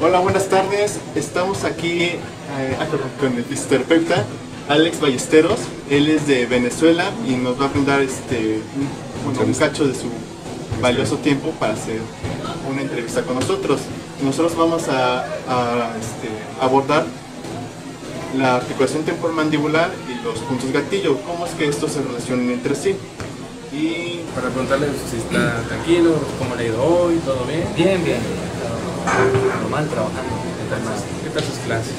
Hola, buenas tardes. Estamos aquí con el fisioterapeuta Alex Ballesteros. Él es de Venezuela y nos va a brindar un cacho de su valioso tiempo para hacer una entrevista con nosotros. Nosotros vamos a abordar la articulación temporomandibular y los puntos gatillo. ¿Cómo es que estos se relacionan entre sí? Y para preguntarle si está tranquilo, cómo le ha ido hoy, ¿todo bien? Bien. Normal, trabajando. ¿Qué tal sus clases?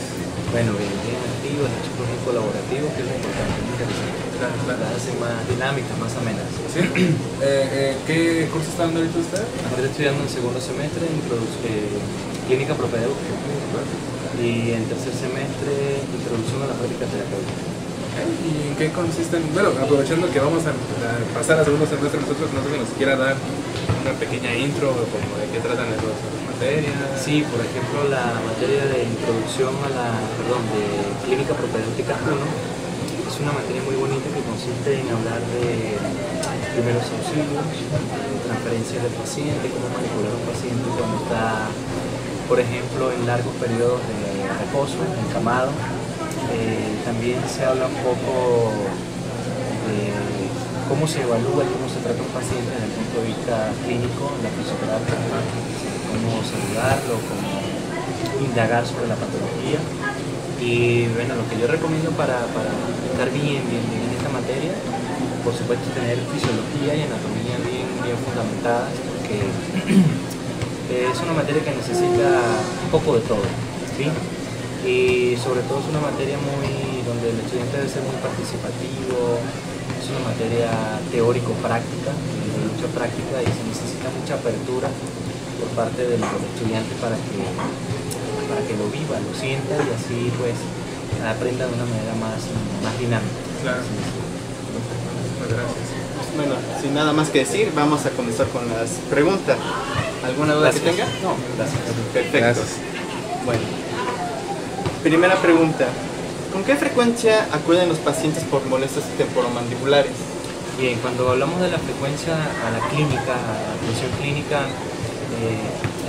Bueno, bien activo, el hecho muy colaborativo, que es lo importante, muy interesante. Claro. Las hacen más dinámicas, más amenas. ¿Sí? ¿Qué curso está dando ahorita usted? Estoy estudiando en segundo semestre en clínica propedéutica y en tercer semestre introducción a la práctica terapéutica. ¿Y en qué consisten? Bueno, aprovechando que vamos a pasar a segundo semestre, nosotros no sé si nos quiera dar una pequeña intro como de qué tratan las materias. Sí, por ejemplo, la materia de introducción a de clínica propedéutica 1 es una materia muy bonita que consiste en hablar de primeros auxilios, transferencias del paciente, cómo manipular a un paciente cuando está, por ejemplo, en largos periodos de reposo, encamado. También se habla un poco de cómo se evalúa y cómo se trata un paciente desde el punto de vista clínico, la fisioterapia, cómo saludarlo, cómo indagar sobre la patología. Y bueno, lo que yo recomiendo para estar bien en esta materia, por supuesto tener fisiología y anatomía bien fundamentadas, porque es una materia que necesita un poco de todo, ¿sí? Y sobre todo es una materia donde el estudiante debe ser muy participativo, es una materia teórico-práctica, de mucha práctica, y se necesita mucha apertura por parte del estudiante para que lo viva, lo sienta y así pues aprenda de una manera más dinámica. Claro. Sí. Muchas gracias. Bueno, sin nada más que decir, vamos a comenzar con las preguntas. ¿Alguna duda que tenga? No, gracias. Perfecto. Gracias. Bueno, primera pregunta. ¿Con qué frecuencia acuden los pacientes por molestias temporomandibulares? Bien, cuando hablamos de la frecuencia a la clínica, a la atención clínica,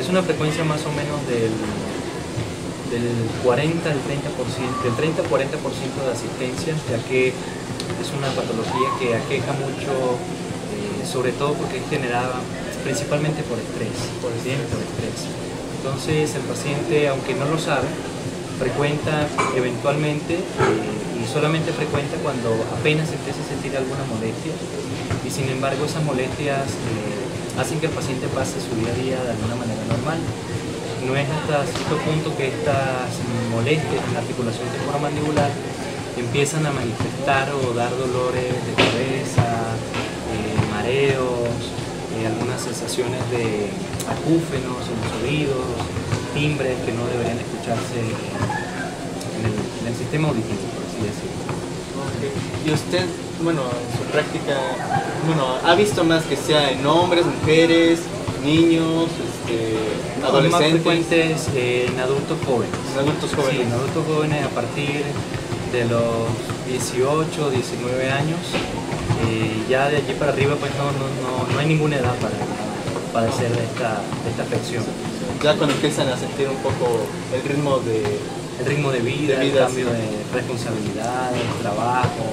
es una frecuencia más o menos del 40 al 30%, del 30 al 40% de asistencia, ya que es una patología que aqueja mucho, sobre todo porque es generada principalmente por estrés. Entonces el paciente, aunque no lo sabe, frecuenta eventualmente y solamente frecuenta cuando apenas empieza a sentir alguna molestia, y sin embargo esas molestias hacen que el paciente pase su día a día de alguna manera normal. No es hasta cierto punto que estas molestias en la articulación temporomandibular empiezan a manifestar o dar dolores de cabeza, mareos, algunas sensaciones de acúfenos en los oídos, timbres que no deberían escucharse en el sistema auditivo, por así decirlo. Okay. ¿Y usted, en su práctica, ha visto más que sea en hombres, mujeres, niños, adolescentes? Más frecuentes en adultos jóvenes. En adultos jóvenes. Sí, en adultos jóvenes a partir de los 18, 19 años. Ya de allí para arriba pues no hay ninguna edad para padecer de esta afección. Ya cuando empiezan a sentir un poco el ritmo de vida, el cambio de responsabilidad, el trabajo,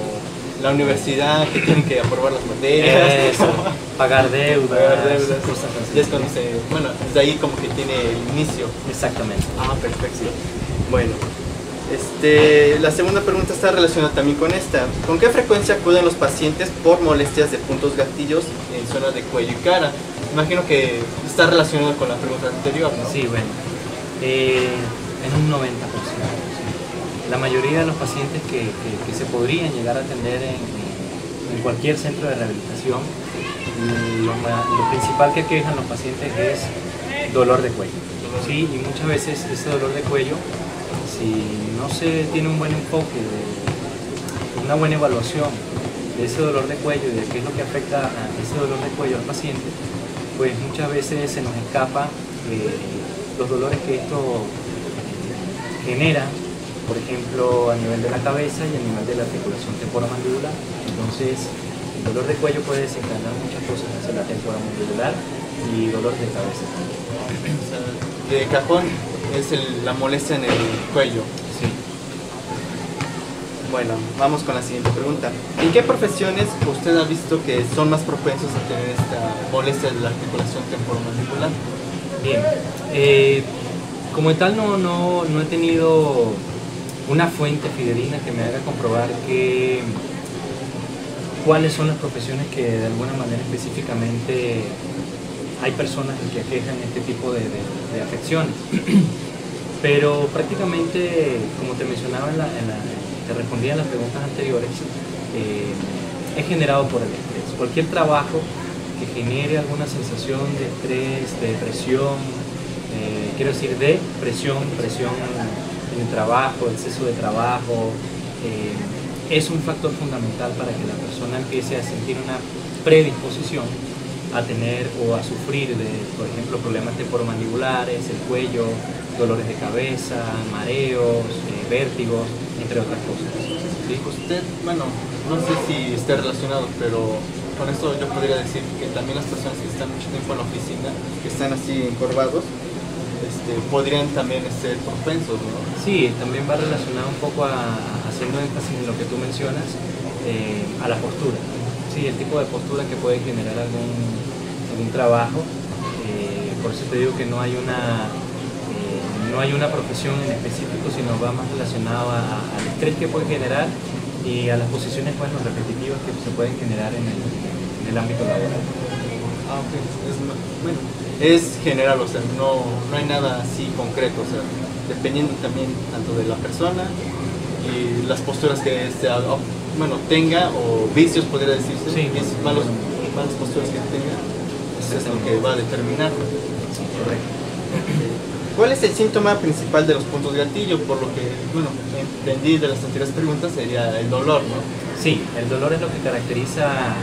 la universidad, que tienen que aprobar las materias, eso, pagar deudas, cosas así. Ya es cuando desde ahí como que tiene el inicio. Exactamente. Perfecto. Bueno, la segunda pregunta está relacionada también con esta. ¿Con qué frecuencia acuden los pacientes por molestias de puntos gatillos en zona de cuello y cara? Imagino que está relacionado con la pregunta anterior, ¿no? Sí, bueno, en un 90%. ¿Sí? La mayoría de los pacientes que se podrían llegar a atender en cualquier centro de rehabilitación, lo principal que aquejan los pacientes es dolor de cuello. ¿Sí? Y muchas veces ese dolor de cuello, si no se tiene un buen enfoque, una buena evaluación de ese dolor de cuello y de qué es lo que afecta a ese dolor de cuello al paciente, pues muchas veces se nos escapa los dolores que esto genera, por ejemplo, a nivel de la cabeza y a nivel de la articulación temporomandibular. Entonces, el dolor de cuello puede desencadenar muchas cosas hacia la temporomandibular y dolor de cabeza. De cajón, es la molestia en el cuello. Sí. Bueno, vamos con la siguiente pregunta. ¿En qué profesiones usted ha visto que son más propensos a tener esta molestia de la articulación temporomandibular? Bien, como tal no he tenido una fuente fidedigna que me haga comprobar cuáles son las profesiones que de alguna manera específicamente hay personas que aquejan este tipo de afecciones. Pero prácticamente, como te mencionaba, te respondía en las preguntas anteriores, es generado por el estrés. Cualquier trabajo que genere alguna sensación de estrés, de presión, quiero decir de presión en el trabajo, exceso de trabajo, es un factor fundamental para que la persona empiece a sentir una predisposición a tener o a sufrir de, por ejemplo, problemas temporomandibulares, el cuello, dolores de cabeza, mareos, vértigos, entre otras cosas. Sí, usted, bueno, no sé si esté relacionado, pero con esto yo podría decir que también las personas que están mucho tiempo en la oficina, que están así encorvados, podrían también ser propensos, ¿no? Sí, también va relacionado un poco haciendo énfasis en lo que tú mencionas, a la postura. Sí, el tipo de postura que puede generar algún trabajo. Por eso te digo que no hay una profesión en específico, sino va más relacionado al estrés que puede generar y a las posiciones repetitivas que se pueden generar en el ámbito laboral. Ah, ok. Es general, o sea, no hay nada así concreto, o sea, dependiendo también tanto de la persona y las posturas que tenga, o vicios, podría decirse, sí, malas posturas que tenga, eso es lo que va a determinar. Sí, correcto. ¿Cuál es el síntoma principal de los puntos de gatillo? Por lo que, entendí de las anteriores preguntas, sería el dolor, ¿no? Sí, el dolor es lo que caracteriza,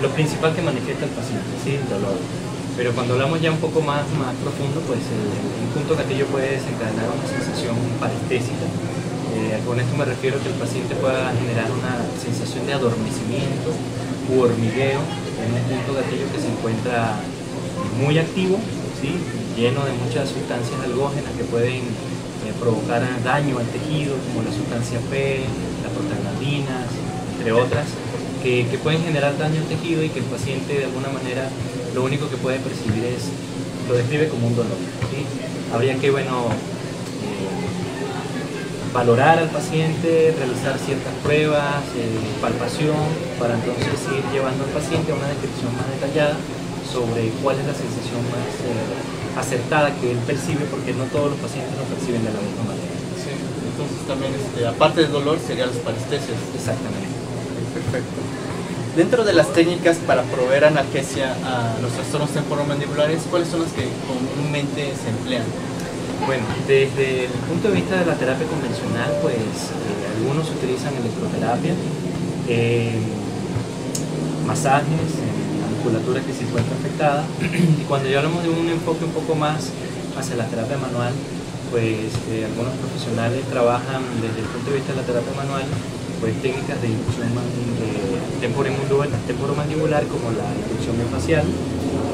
lo principal que manifiesta el paciente, sí, el dolor. Pero cuando hablamos ya un poco más profundo, pues el punto gatillo puede desencadenar una sensación parestésica. Con esto me refiero a que el paciente pueda generar una sensación de adormecimiento u hormigueo en un punto gatillo que se encuentra muy activo, ¿sí? Lleno de muchas sustancias algógenas que pueden provocar daño al tejido, como la sustancia P, las prostaglandinas, entre otras, que pueden generar daño al tejido y que el paciente de alguna manera lo único que puede percibir lo describe como un dolor, ¿sí? Habría que valorar al paciente, realizar ciertas pruebas, palpación, para entonces ir llevando al paciente a una descripción más detallada sobre cuál es la sensación más acertada que él percibe, porque no todos los pacientes lo perciben de la misma manera. Sí, entonces también, aparte del dolor, serían las parestesias. Exactamente. Perfecto. Dentro de las técnicas para proveer analgesia a los trastornos temporomandibulares, ¿cuáles son las que comúnmente se emplean? Bueno, desde el punto de vista de la terapia convencional, pues algunos utilizan electroterapia, masajes en la musculatura que se encuentra afectada, y cuando ya hablamos de un enfoque un poco más hacia la terapia manual, pues algunos profesionales trabajan desde el punto de vista de la terapia manual, pues técnicas de inducción temporomandibular, como la inducción miofascial,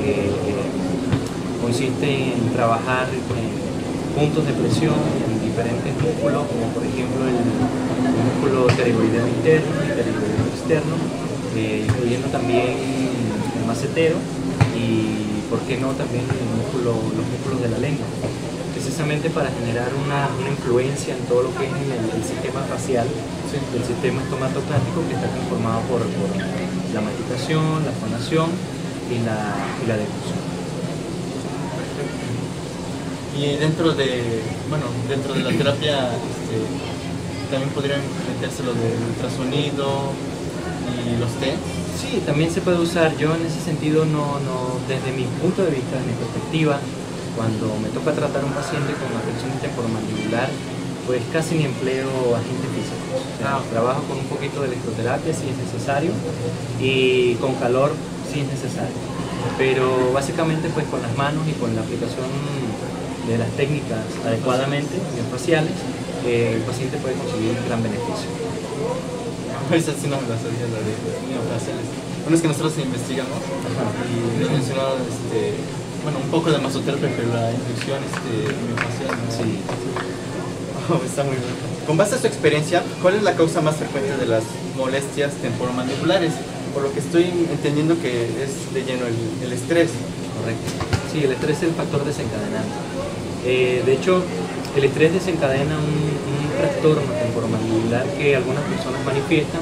que consiste en trabajar puntos de presión en diferentes músculos, como por ejemplo el músculo pterigoideo interno y pterigoideo externo, incluyendo también el macetero y, por qué no, también los músculos de la lengua, precisamente para generar una influencia en todo lo que es el sistema facial, el sistema estomatoplástico, que está conformado por la masticación, la fonación y la deglución. Y dentro de la terapia también podrían meterse lo del ultrasonido y los test. Sí, también se puede usar. Yo en ese sentido desde mi punto de vista, desde mi perspectiva, cuando me toca tratar a un paciente con afección temporomandibular, pues casi ni empleo agentes físicos. O sea, trabajo con un poquito de electroterapia si es necesario y con calor si es necesario. Pero básicamente pues con las manos y con la aplicación de las técnicas adecuadamente, miofasciales, el paciente puede conseguir un gran beneficio. Esa sí no me la sabía, la de miofasciales. Bueno, es que nosotros investigamos y nos mencionaron bueno, un poco de masoterapia, pero la inducción miofascial, ¿no? Sí. Oh, está muy bien. Con base a tu experiencia, ¿cuál es la causa más frecuente de las molestias temporomandibulares? Por lo que estoy entendiendo que es de lleno el estrés. Correcto. Sí, el estrés es el factor desencadenante. De hecho, el estrés desencadena un trastorno temporomandibular que algunas personas manifiestan,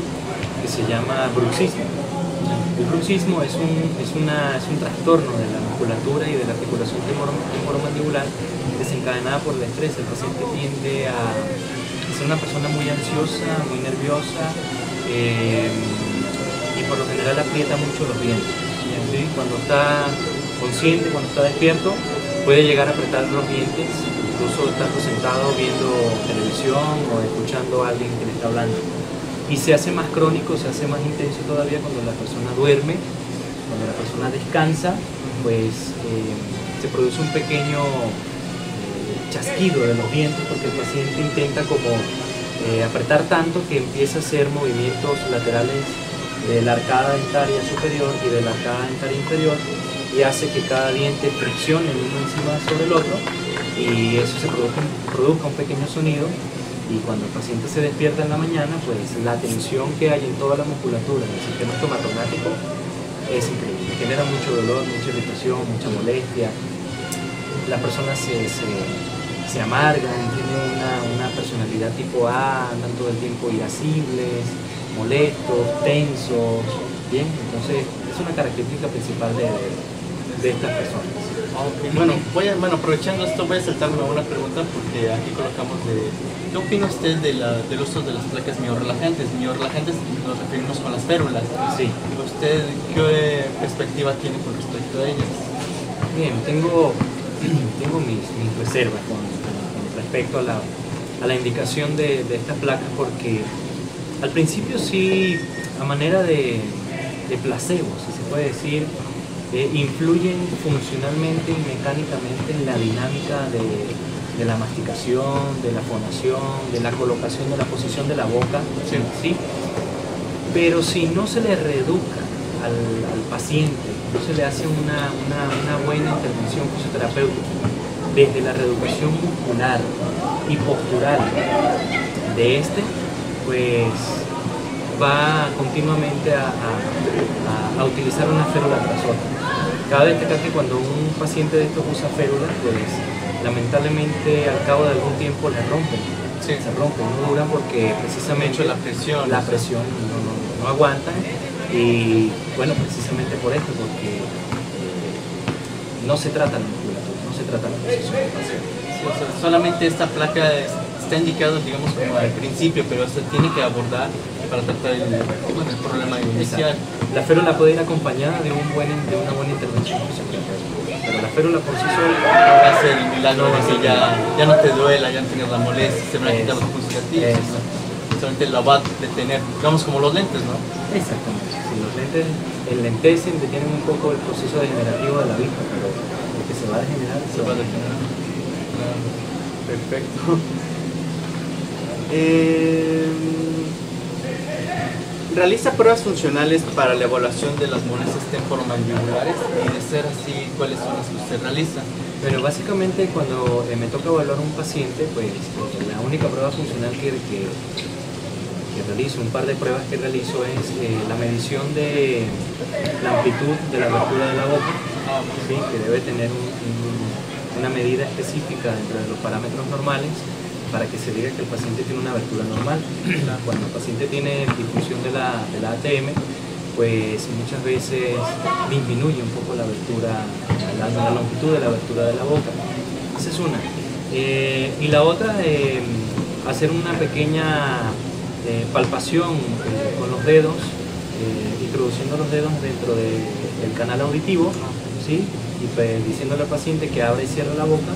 que se llama bruxismo. El bruxismo es un trastorno de la musculatura y de la articulación temporomandibular desencadenada por el estrés. El paciente tiende a ser una persona muy ansiosa, muy nerviosa, y por lo general aprieta mucho los dientes. ¿Sí? Cuando está consciente, cuando está despierto, puede llegar a apretar los dientes, incluso estando sentado viendo televisión o escuchando a alguien que le está hablando. Y se hace más crónico, se hace más intenso todavía cuando la persona duerme, cuando la persona descansa, pues se produce un pequeño chasquido de los dientes porque el paciente intenta como apretar tanto que empieza a hacer movimientos laterales de la arcada dentaria superior y de la arcada dentaria inferior, y hace que cada diente friccione el uno encima sobre el otro, y eso se produzca un pequeño sonido. Y cuando el paciente se despierta en la mañana, pues la tensión que hay en toda la musculatura del sistema estomatognático es increíble, genera mucho dolor, mucha irritación, mucha molestia. Las personas se amargan, tienen una personalidad tipo A, andan todo el tiempo irascibles, molestos, tensos, ¿bien? Entonces es una característica principal de estas personas. Okay. Bueno, aprovechando esto, voy a saltarme una pregunta porque aquí colocamos ¿qué opina usted del uso de las placas miorrelajantes? Miorrelajantes nos referimos con las férulas. Sí. ¿Usted qué perspectiva tiene con respecto a ellas? Bien, tengo mis reservas con respecto a la indicación de estas placas, porque al principio sí, a manera de placebo, si se puede decir, influyen funcionalmente y mecánicamente en la dinámica de la masticación, de la fonación, de la colocación de la posición de la boca, ¿sí? Pero si no se le reeduca al paciente, no se le hace una buena intervención fisioterapéutica desde la reeducación muscular y postural de pues va continuamente a utilizar una férula tras otra. Cabe destacar que cuando un paciente de estos usa férulas, pues lamentablemente al cabo de algún tiempo le rompen. Sí. Se rompen, no duran porque precisamente la presión no aguantan, y bueno, precisamente por esto, porque no se trata la musculatura, no se trata la posición del paciente. Sí, o sea, solamente esta placa está indicada, digamos, como al principio, pero se tiene que abordar para tratar el problema inicial. La férula puede ir acompañada de una buena intervención fisioterapéutica, pero la férula por sí sola no hace el milagro de que ya no te duela, ya no tienes la molestia, se van a quitar los puntos gatillos, solamente la va a detener, digamos como los lentes, ¿no? Exactamente, sí, los lentes enlentecen, detienen un poco el proceso degenerativo de la vista, pero lo que se va a degenerar Se va a detener. Perfecto. Realiza pruebas funcionales para la evaluación de las molestias temporomandibulares, y de ser así, ¿cuáles son las que usted realiza? Bueno, básicamente cuando me toca evaluar a un paciente, pues la única prueba funcional que realizo, un par de pruebas que realizo, es la medición de la amplitud de la abertura de la boca, ¿sí? Que debe tener una medida específica dentro de los parámetros normales para que se diga que el paciente tiene una abertura normal. Cuando el paciente tiene disfunción de la ATM, pues muchas veces disminuye un poco la abertura, la longitud de la abertura de la boca. Esa es una. Y la otra, hacer una pequeña palpación con los dedos, introduciendo los dedos dentro del canal auditivo, ¿sí? Y pues, diciéndole al paciente que abra y cierre la boca,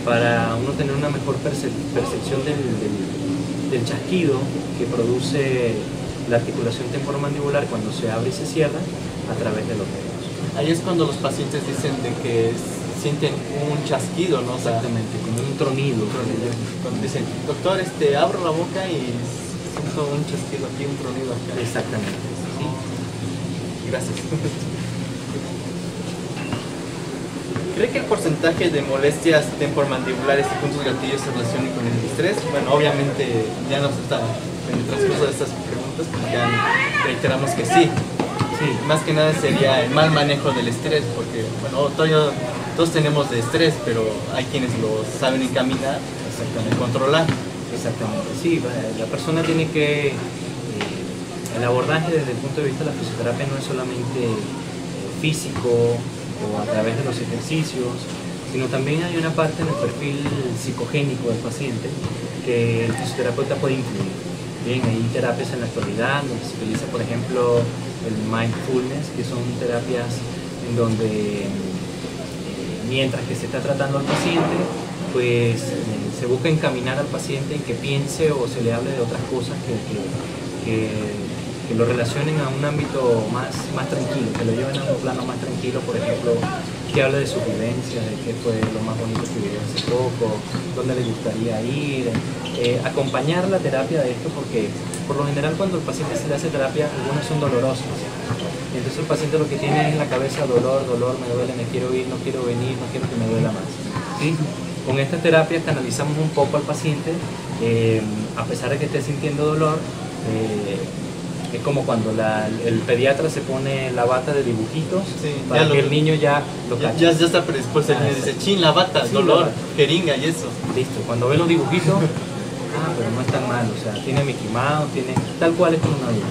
para uno tener una mejor percepción del chasquido que produce la articulación temporomandibular cuando se abre y se cierra a través de los dedos. Ahí es cuando los pacientes dicen de que sienten un chasquido, ¿no? Exactamente, como un tronido. Cuando dicen, doctor, abro la boca y siento un chasquido aquí, un tronido acá. Exactamente, sí. Gracias. ¿Cree que el porcentaje de molestias temporomandibulares y puntos gatillos se relaciona con el estrés? Bueno, obviamente ya nos está en el transcurso de estas preguntas, pues ya reiteramos que sí. Sí, más que nada sería el mal manejo del estrés, porque bueno, todos tenemos de estrés, pero hay quienes lo saben encaminar, exactamente, controlar. Exactamente, sí, la persona tiene que, el abordaje desde el punto de vista de la fisioterapia no es solamente físico o a través de los ejercicios, sino también hay una parte en el perfil psicogénico del paciente que el fisioterapeuta puede incluir. Bien, hay terapias en la actualidad donde se utiliza, por ejemplo, el mindfulness, que son terapias en donde mientras que se está tratando al paciente, pues se busca encaminar al paciente en que piense o se le hable de otras cosas que lo relacionen a un ámbito más tranquilo, que lo lleven a un plano más tranquilo, por ejemplo, que hable de sus vivencias, de qué fue lo más bonito que vivió hace poco, dónde le gustaría ir, acompañar la terapia de esto, porque por lo general cuando el paciente se le hace terapia, algunas son dolorosas. Y entonces el paciente lo que tiene es en la cabeza dolor, me duele, me quiero ir, no quiero venir, no quiero que me duela más. ¿Sí? Con esta terapia canalizamos un poco al paciente, a pesar de que esté sintiendo dolor, es como cuando el pediatra se pone la bata de dibujitos, sí, para que el niño ya lo cache. Ya está predispuesto, el niño dice, chin, la bata, sí, dolor, jeringa y eso. Listo, cuando ve los dibujitos, pero no es tan mal, o sea, tiene Mickey Mouse, tiene tal cual es como una vida.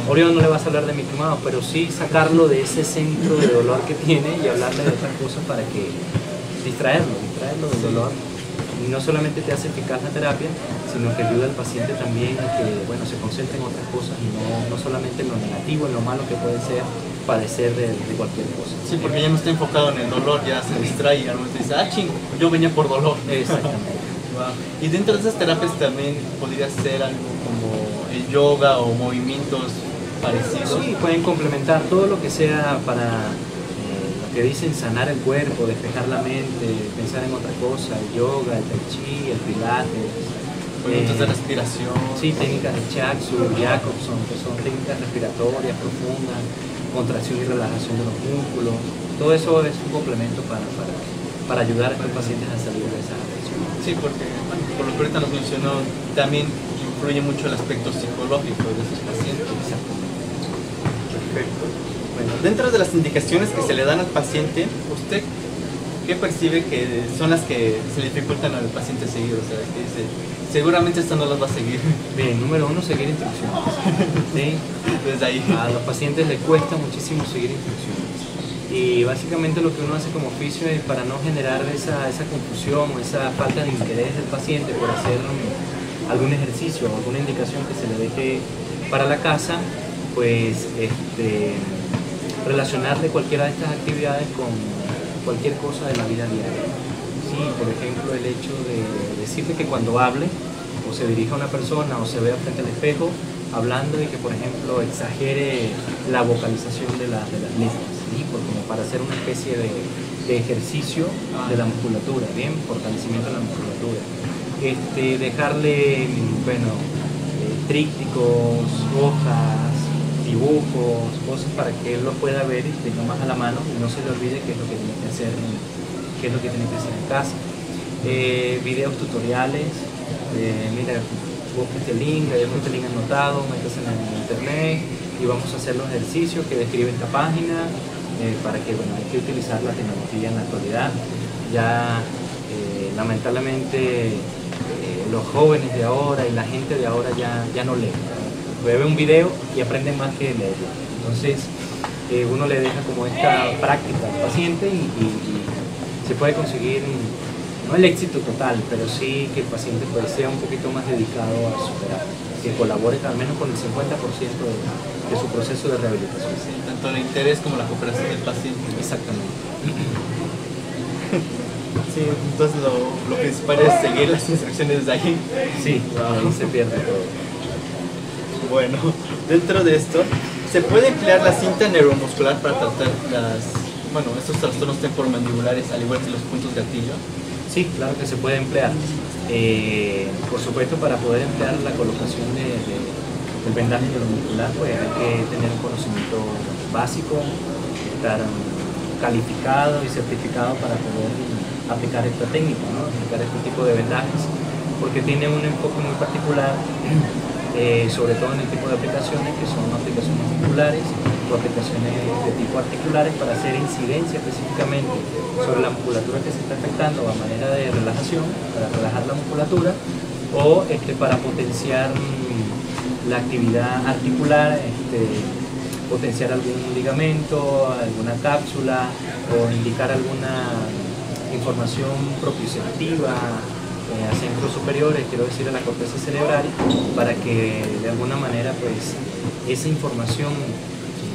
Orión no le vas a hablar de Mickey Mouse, pero sí sacarlo de ese centro de dolor que tiene y hablarle de otras cosas para que distraerlo del dolor. Y no solamente te hace eficaz la terapia, sino que ayuda al paciente también a que se concentre en otras cosas y no solamente en lo negativo, en lo malo que puede ser padecer de cualquier cosa. Sí, porque ya no está enfocado en el dolor, ya se distrae y al momento dice, ching, yo venía por dolor. Exactamente. Wow. Y dentro de esas terapias también podría ser algo como el yoga o movimientos parecidos. Sí, pueden complementar todo lo que sea para que dicen sanar el cuerpo, despejar la mente, pensar en otra cosa, el yoga, el tai chi, el pilates. Movimientos de respiración. Sí, técnicas de Chakshu, Jacobson, que son técnicas respiratorias profundas, contracción y relajación de los músculos. Todo eso es un complemento para ayudar a estos pacientes a salir de esa agresión. Sí, porque por lo que ahorita nos mencionó, también influye mucho el aspecto psicológico de esos pacientes. Exacto. Perfecto. Bueno, dentro de las indicaciones que se le dan al paciente, ¿usted qué percibe que son las que se le dificultan al paciente seguir? O sea, que dice, seguramente esto no las va a seguir. Bien, número uno, seguir instrucciones. ¿Sí? Desde ahí. A los pacientes les cuesta muchísimo seguir instrucciones. Y básicamente lo que uno hace como oficio es para no generar esa confusión o esa falta de interés del paciente por hacer algún ejercicio o alguna indicación que se le deje para la casa, pues relacionarle cualquiera de estas actividades con cualquier cosa de la vida diaria. Sí, por ejemplo, el hecho de decirle que cuando hable o se dirija a una persona o se vea frente al espejo hablando y que, por ejemplo, exagere la vocalización de las letras, ¿sí? Como para hacer una especie de ejercicio de la musculatura, bien, fortalecimiento de la musculatura. Dejarle, trípticos, hojas, dibujos, cosas para que él lo pueda ver y tenga más a la mano y no se le olvide qué es lo que tiene que hacer, en casa. Videos tutoriales, mira, busca este link, hay este link anotado, métase en internet y vamos a hacer los ejercicios que describe esta página para que, hay que utilizar la tecnología en la actualidad. Ya lamentablemente los jóvenes de ahora y la gente de ahora ya no leen. Ve un video y aprende más que leer. Entonces uno le deja como esta práctica al paciente y se puede conseguir no el éxito total, pero sí que el paciente sea un poquito más dedicado a su terapia, que colabore al menos con el 50% de su proceso de rehabilitación. Sí, tanto el interés como la cooperación del paciente. Exactamente. Sí, entonces lo principal es seguir las instrucciones de ahí. Sí, ahí se pierde todo. Bueno, dentro de esto, ¿se puede emplear la cinta neuromuscular para tratar estos trastornos temporomandibulares, al igual que los puntos gatillo? Sí, claro que se puede emplear. Por supuesto, para poder emplear la colocación del vendaje neuromuscular, pues hay que tener un conocimiento básico, estar calificado y certificado para poder aplicar esta técnica, ¿no? Aplicar este tipo de vendajes, porque tiene un enfoque muy particular, sobre todo en el tipo de aplicaciones que son aplicaciones musculares o aplicaciones de tipo articulares para hacer incidencia específicamente sobre la musculatura que se está afectando a manera de relajación, para relajar la musculatura, o para potenciar la actividad articular, potenciar algún ligamento, alguna cápsula o indicar alguna información propioceptiva a centros superiores, quiero decir a la corteza cerebral, para que de alguna manera pues esa información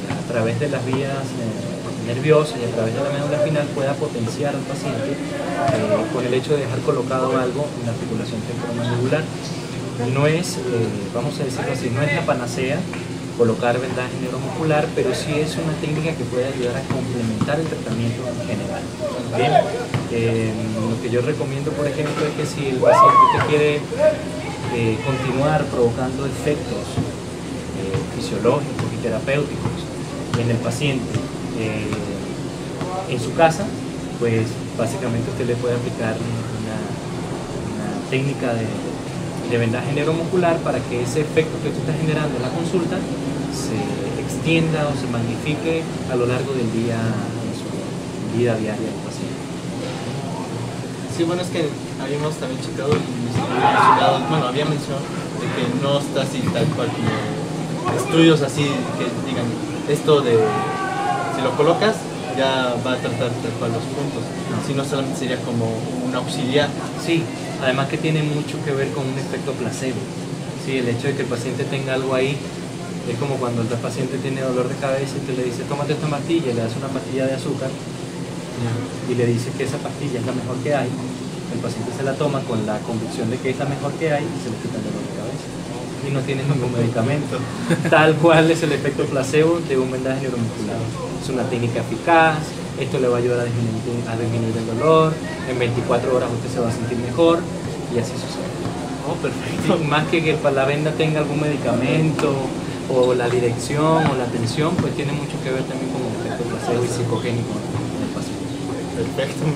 a través de las vías nerviosas y a través de la médula espinal pueda potenciar al paciente con el hecho de dejar colocado algo en la articulación temporomandibular. No es, vamos a decirlo así, no es la panacea colocar vendaje neuromuscular, pero sí es una técnica que puede ayudar a complementar el tratamiento en general. Bien, lo que yo recomiendo, por ejemplo, es que si el paciente quiere continuar provocando efectos fisiológicos y terapéuticos en el paciente en su casa, pues básicamente usted le puede aplicar una técnica de vendaje neuromuscular para que ese efecto que usted está generando en la consulta se extienda o se magnifique a lo largo del día, en su vida diaria del paciente. Sí, bueno, es que habíamos también checado y había mencionado de que no está así tal cual como estudios así que digan esto de si lo colocas ya va a tratar tal cual los puntos, sino solamente sería como un auxiliar. Sí, además que tiene mucho que ver con un efecto placebo. Sí, el hecho de que el paciente tenga algo ahí es como cuando el paciente tiene dolor de cabeza y usted le dice tómate esta pastilla y le das una pastilla de azúcar y le dice que esa pastilla es la mejor que hay. El paciente se la toma con la convicción de que es la mejor que hay y se le quita el dolor de cabeza y no tiene ningún medicamento. Tal cual es el efecto placebo de un vendaje neuromuscular. Es una técnica eficaz, esto le va a ayudar a disminuir el dolor, en 24 horas usted se va a sentir mejor y así sucede. Oh, perfecto. Más que la venda tenga algún medicamento o la dirección o la tensión, pues tiene mucho que ver también con el efecto placebo y psicogénico del paciente. Perfecto.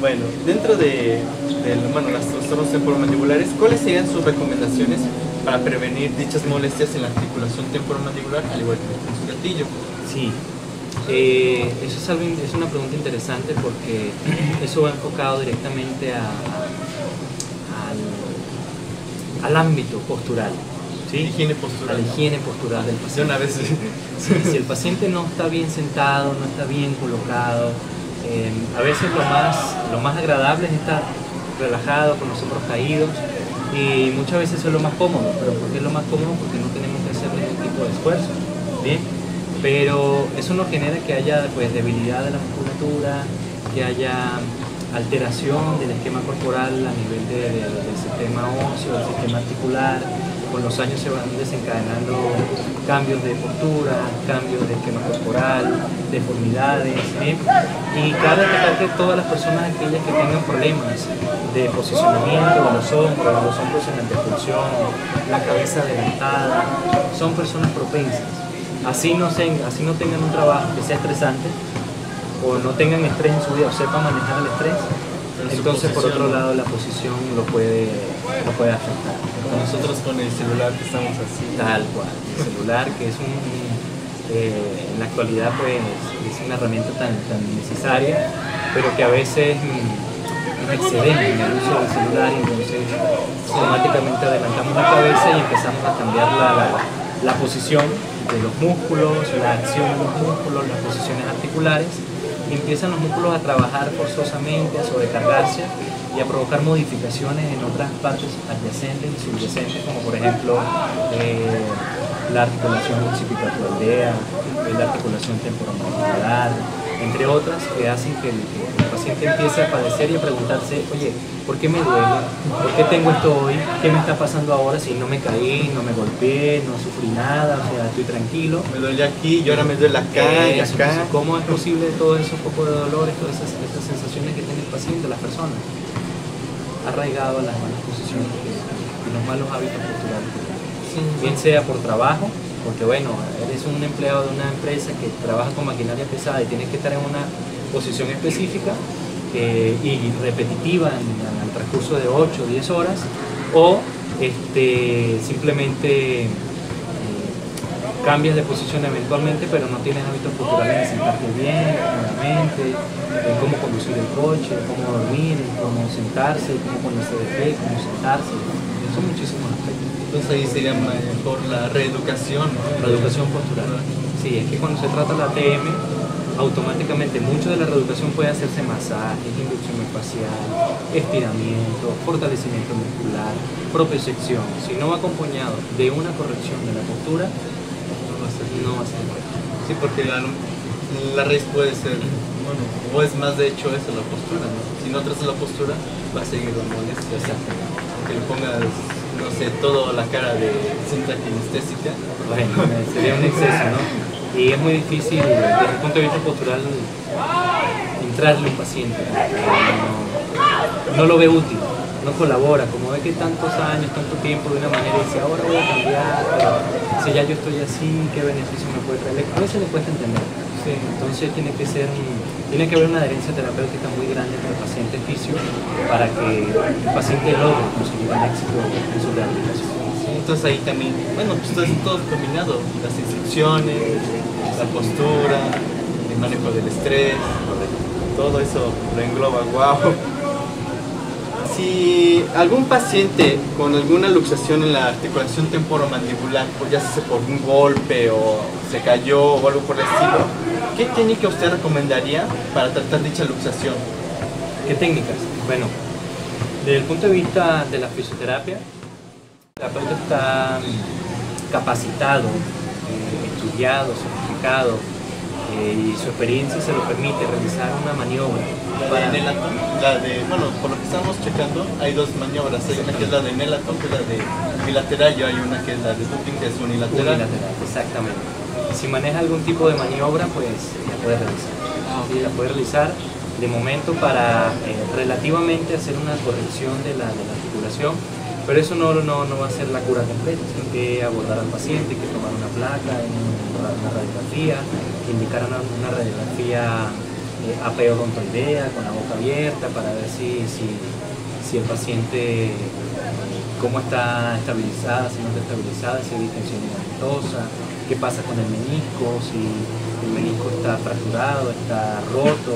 Bueno, dentro de los trastornos temporomandibulares, ¿cuáles serían sus recomendaciones para prevenir dichas molestias en la articulación temporomandibular, al igual que en su gatillo? Sí, eso es una pregunta interesante porque eso va enfocado directamente al ámbito postural. ¿Sí? Higiene postural. A la higiene postural del paciente. De una vez. Sí, si el paciente no está bien sentado, no está bien colocado, a veces lo más agradable es estar relajado, con los hombros caídos, y muchas veces eso es lo más cómodo. ¿Pero por qué es lo más cómodo? Porque no tenemos que hacer ningún tipo de esfuerzo. ¿Bien? Pero eso no genera que haya pues, debilidad de la musculatura, que haya alteración del esquema corporal a nivel del sistema óseo, del sistema articular. Con los años se van desencadenando cambios de postura, cambios de esquema corporal, deformidades, ¿sí? Y cabe destacar que todas las personas, aquellas que tengan problemas de posicionamiento de los hombros en antepulsión, la cabeza adelantada, son personas propensas. Así no tengan un trabajo que sea estresante o no tengan estrés en su vida o sepan manejar el estrés, entonces por otro lado la posición lo puede afectar. Nosotros con el celular que estamos así. Tal cual, el celular que es en la actualidad pues es una herramienta tan necesaria, pero que a veces nos excedemos en el uso del celular y entonces automáticamente adelantamos la cabeza y empezamos a cambiar la posición de los músculos, la acción de los músculos, las posiciones articulares, y empiezan los músculos a trabajar forzosamente, a sobrecargarse y a provocar modificaciones en otras partes adyacentes y subyacentes, como por ejemplo la articulación occipitoflexoidea, la articulación temporomandibular, entre otras, que hacen que el paciente empiece a padecer y a preguntarse, oye, ¿por qué me duele? ¿Por qué tengo esto hoy? ¿Qué me está pasando ahora si no me caí, no me golpeé, no sufrí nada, o sea, estoy tranquilo? Me duele aquí y ahora me duele acá y acá. ¿Cómo es posible todo eso, un poco de dolores, todas esas sensaciones que tiene el paciente, las personas? Arraigado a las malas posiciones y los malos hábitos posturales, bien sea por trabajo porque bueno, eres un empleado de una empresa que trabaja con maquinaria pesada y tienes que estar en una posición específica y repetitiva en el transcurso de 8 o 10 horas, o simplemente cambias de posición eventualmente, pero no tienes hábitos culturales de sentarte bien, cómodamente, en cómo conducir el coche, cómo dormir, cómo sentarse, cómo ponerse de pie, cómo sentarse. Son muchísimos aspectos. Entonces ahí sería mejor la reeducación, ¿no? Reeducación postural. Sí, es que cuando se trata la ATM, automáticamente mucho de la reeducación puede hacerse masajes, inducción facial, estiramiento, fortalecimiento muscular, propiocepción. Si no va acompañado de una corrección de la postura, no va a ser bueno. Sí, porque la raíz puede ser, bueno, o es más de hecho eso, la postura, ¿no? Si no tratas la postura, va a seguir la molestia. Que le pongas, no sé, toda la cara de cinta kinestésica. Bueno, sería un exceso, ¿no? Y es muy difícil, desde el punto de vista postural, entrarle a un paciente. No lo ve útil, no colabora, como ve que tantos años, tanto tiempo de una manera y dice, ahora voy a cambiar, pero si ya yo estoy así, ¿qué beneficio me puede traer? A veces le cuesta entender. Sí. Entonces tiene que haber una adherencia terapéutica muy grande entre el paciente y fisio para que el paciente logre conseguir el éxito en su rehabilitación. Sí, entonces ahí también, bueno, pues todo combinado, las instrucciones, la postura, el manejo del estrés, todo eso lo engloba, wow. Si algún paciente con alguna luxación en la articulación temporomandibular, pues ya sea por un golpe o se cayó o algo por el estilo, ¿qué técnica usted recomendaría para tratar dicha luxación? ¿Qué técnicas? Bueno, desde el punto de vista de la fisioterapia, el terapeuta está capacitado, estudiado, certificado, y su experiencia se lo permite realizar una maniobra. La de Nelaton, bueno, por lo que estamos checando, hay dos maniobras. Hay una que es la de Nelaton, que es la de bilateral, y hay una que es la de Duping, que es unilateral. Unilateral, exactamente. Si maneja algún tipo de maniobra, pues la puede realizar. Sí, la puede realizar de momento para relativamente hacer una corrección de la articulación, pero eso no va a ser la cura completa, sino que abordar al paciente, que tomar una placa, una radiografía, indicar una radiografía apeodontoidea con la boca abierta para ver si el paciente cómo está estabilizada, si no está estabilizada, si hay distensión ligamentosa, qué pasa con el menisco, si el menisco está fracturado, está roto,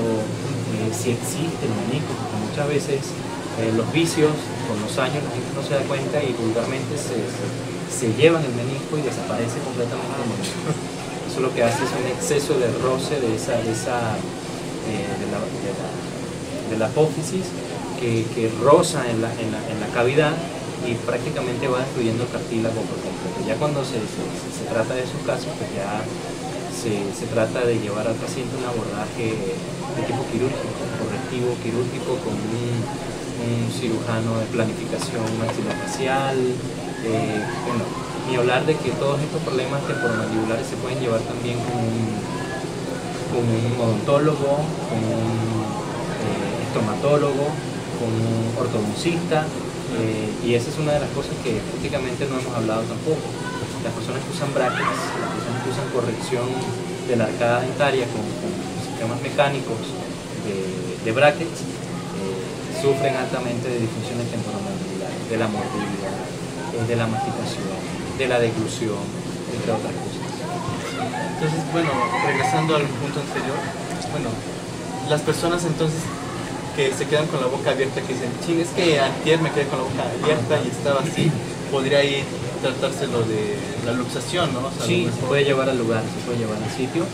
si existe el menisco, porque muchas veces los vicios con los años la gente no se da cuenta y vulgarmente se llevan el menisco y desaparece completamente el menisco. Eso lo que hace es un exceso de roce de la apófisis que roza en la cavidad y prácticamente va destruyendo el cartílago por completo. Ya cuando se trata de esos casos, pues ya se trata de llevar al paciente un abordaje de tipo quirúrgico, correctivo quirúrgico con un cirujano de planificación maxilofacial. Bueno, ni hablar de que todos estos problemas temporomandibulares se pueden llevar también con un odontólogo, con un estomatólogo, con un ortodoncista, y esa es una de las cosas que prácticamente no hemos hablado tampoco. Las personas que usan brackets, las personas que usan corrección de la arcada dentaria con sistemas mecánicos de brackets, sufren altamente de disfunciones temporomandibulares, de la mordida, de la masticación, de la deglución, entre otras cosas. Entonces, bueno, regresando al punto anterior, bueno, las personas entonces que se quedan con la boca abierta, que dicen, ching, es que antier me quedé con la boca abierta y estaba así, podría ir tratárselo de la luxación, ¿no? O sea, sí, se puede llevar al lugar, se puede llevar al sitio,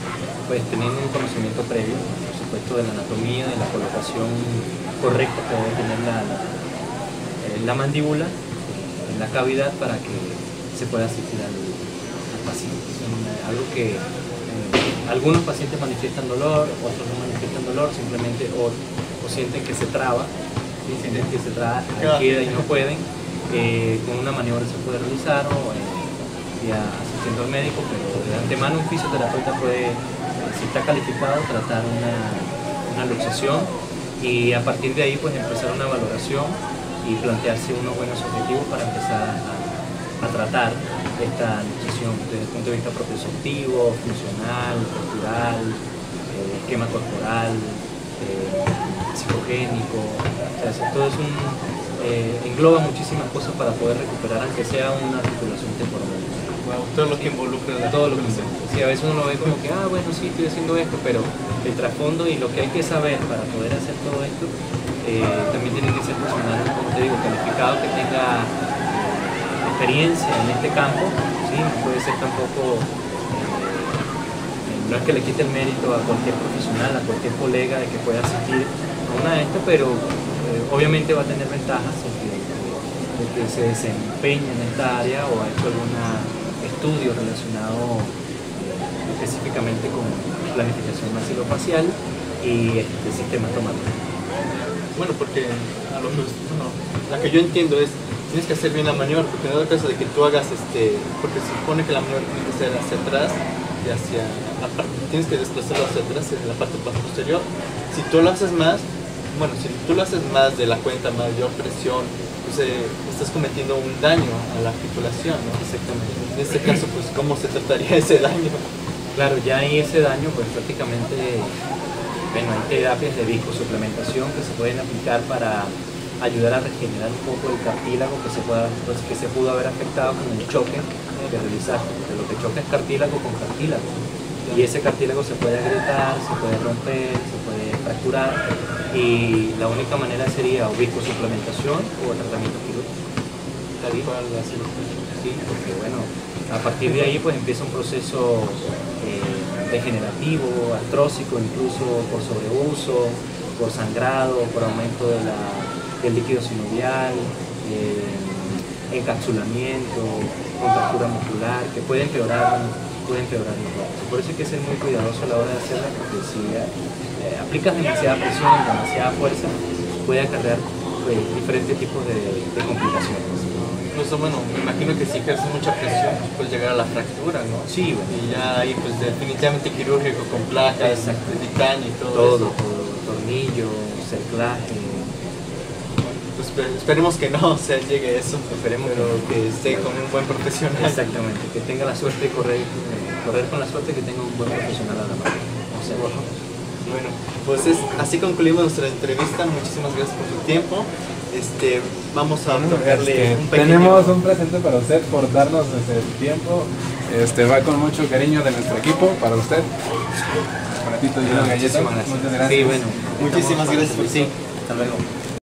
pues teniendo un conocimiento previo, por supuesto, de la anatomía, de la colocación correcta que debe tener la mandíbula en la cavidad para que se pueda asistir al paciente. Algo que algunos pacientes manifiestan dolor, otros no manifiestan dolor, simplemente o sienten que se traba, sienten que se traba, queda y no pueden. Con una maniobra se puede realizar o ya asistiendo al médico, pero de antemano un fisioterapeuta puede, si está calificado, tratar una luxación y a partir de ahí pues empezar una valoración y plantearse unos buenos objetivos para empezar a a tratar esta luxación desde el punto de vista propioceptivo, funcional, postural, esquema corporal, psicogénico. O sea, todo es engloba muchísimas cosas para poder recuperar, aunque sea una articulación temporal. Wow, todo lo que involucra todo lo que involucra. Sí, a veces uno lo ve como que, bueno, sí, estoy haciendo esto, pero el trasfondo y lo que hay que saber para poder hacer todo esto también tiene que ser personal, como te digo, calificado, que tenga experiencia en este campo, ¿sí? No puede ser tampoco, no es que le quite el mérito a cualquier profesional, a cualquier colega de que pueda asistir a una de estas, pero obviamente va a tener ventajas el que se desempeña en esta área o ha hecho algún estudio relacionado específicamente con planificación maxilofacial y sistema estomático. Bueno, porque a lo mejor, la que yo entiendo es, tienes que hacer bien la maniobra, porque en el caso de que tú hagas, porque se supone que la maniobra tiene que ser hacia atrás y hacia la parte, tienes que desplazarlo hacia atrás en la parte más posterior. Si tú lo haces más, si tú lo haces más de la cuenta, mayor presión, pues estás cometiendo un daño a la articulación, ¿no? Exactamente. En este caso, pues, ¿cómo se trataría ese daño? Claro, ya ahí ese daño, pues prácticamente, bueno, hay terapias de viscosuplementación que se pueden aplicar para ayudar a regenerar un poco el cartílago que se pudo haber afectado con el choque que realizaste, porque lo que choca es cartílago con cartílago. Y ese cartílago se puede agrietar, se puede romper, se puede fracturar, y la única manera sería o viscosuplementación o tratamiento quirúrgico. ¿Está bien? Sí, porque bueno, a partir de ahí pues empieza un proceso degenerativo, artrósico, incluso por sobreuso, por sangrado, por aumento del líquido sinovial, encapsulamiento, contractura muscular, que puede empeorar los brazos. Por eso hay que ser muy cuidadoso a la hora de hacerla, porque si aplicas demasiada presión, demasiada fuerza, puede acarrear diferentes tipos de complicaciones. Incluso, bueno, me imagino que si ejerces mucha presión, pues puedes llegar a la fractura, ¿no? Sí, bueno. Y ya ahí, pues definitivamente quirúrgico con placas, de titanio y todo eso. Tornillo, cerclaje. Pues esperemos que no llegue a eso, Esperemos pero que esté con un buen profesional. Exactamente, que tenga la suerte de correr con la suerte que tenga un buen profesional a la mano. Bueno, pues así concluimos nuestra entrevista. Muchísimas gracias por su tiempo. Vamos a tocarle un pequeño... Tenemos un presente para usted por darnos el tiempo. Va con mucho cariño de nuestro equipo para usted. Chocolatito y una galleta. Muchas gracias. Sí, bueno. Muchísimas gracias por sí. Hasta luego.